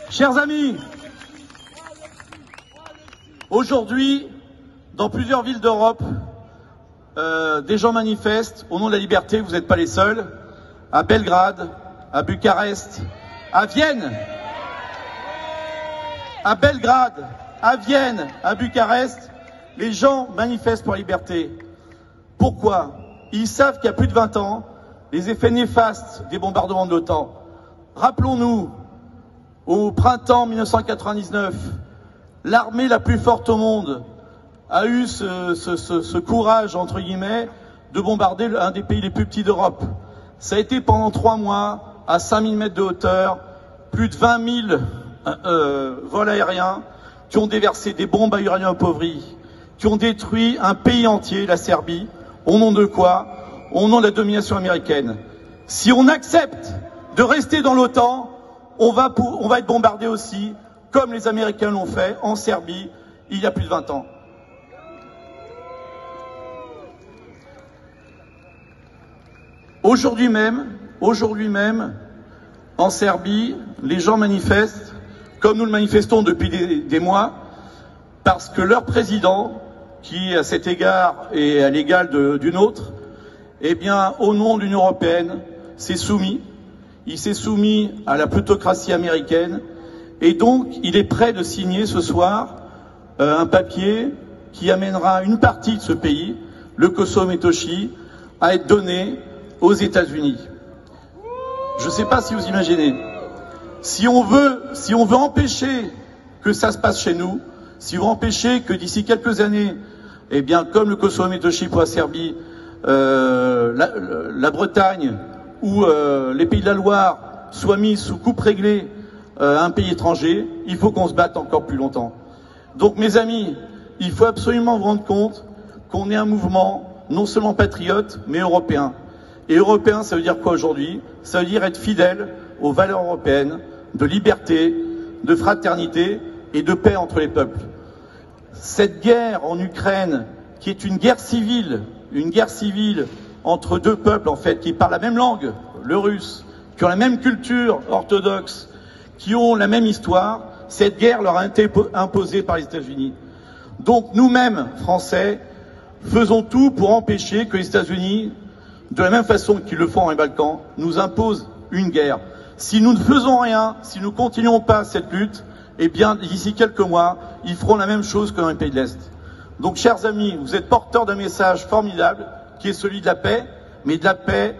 Chers amis, aujourd'hui, dans plusieurs villes d'Europe, des gens manifestent au nom de la liberté, vous n'êtes pas les seuls, à Belgrade, à Bucarest, à Vienne, à Belgrade, à Vienne, à Bucarest, les gens manifestent pour la liberté. Pourquoi? Ils savent qu'il y a plus de 20 ans, les effets néfastes des bombardements de l'OTAN. Rappelons-nous, au printemps 1999, l'armée la plus forte au monde a eu ce courage, entre guillemets, de bombarder un des pays les plus petits d'Europe. Ça a été pendant 3 mois, à 5000 mètres de hauteur, plus de 20 000 vols aériens qui ont déversé des bombes à uranium appauvri, qui ont détruit un pays entier, la Serbie. Au nom de quoi? Au nom de la domination américaine. Si on accepte de rester dans l'OTAN, on va être bombardé aussi, comme les Américains l'ont fait en Serbie il y a plus de 20 ans. Aujourd'hui même, en Serbie, les gens manifestent, comme nous le manifestons depuis des mois, parce que leur président, qui à cet égard est à l'égal d'une autre, eh bien, au nom de l'Union européenne, s'est soumis. Il s'est soumis à la plutocratie américaine et donc il est prêt de signer ce soir un papier qui amènera une partie de ce pays, le Kosovo Metochi, à être donné aux États-Unis. Je ne sais pas si vous imaginez. Si on veut empêcher que ça se passe chez nous, si on veut empêcher que d'ici quelques années, eh bien, comme le Kosovo Metochi pour la Serbie, la Bretagne ou les Pays de la Loire soient mis sous coupe réglée à un pays étranger, il faut qu'on se batte encore plus longtemps. Donc mes amis, il faut absolument vous rendre compte qu'on est un mouvement non seulement patriote, mais européen. Et européen, ça veut dire quoi aujourd'hui? Ça veut dire être fidèle aux valeurs européennes, de liberté, de fraternité et de paix entre les peuples. Cette guerre en Ukraine, qui est une guerre civile entre deux peuples en fait, qui parlent la même langue, le russe, qui ont la même culture orthodoxe, qui ont la même histoire, cette guerre leur a été imposée par les États-Unis. Donc nous-mêmes, Français, faisons tout pour empêcher que les États-Unis, de la même façon qu'ils le font dans les Balkans, nous imposent une guerre. Si nous ne faisons rien, si nous ne continuons pas cette lutte, eh bien, d'ici quelques mois, ils feront la même chose que dans les pays de l'Est. Donc, chers amis, vous êtes porteurs d'un message formidable, qui est celui de la paix, mais de la paix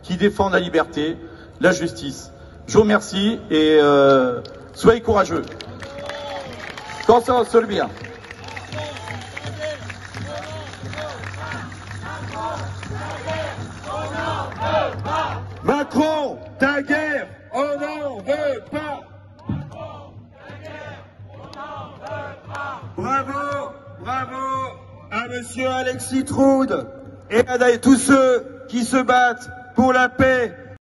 qui défend la liberté, la justice. Je vous remercie et soyez courageux. Kosovo, Serbia. Macron, ta guerre, on n'en veut pas. Bravo à monsieur Alexis Troud et à tous ceux qui se battent pour la paix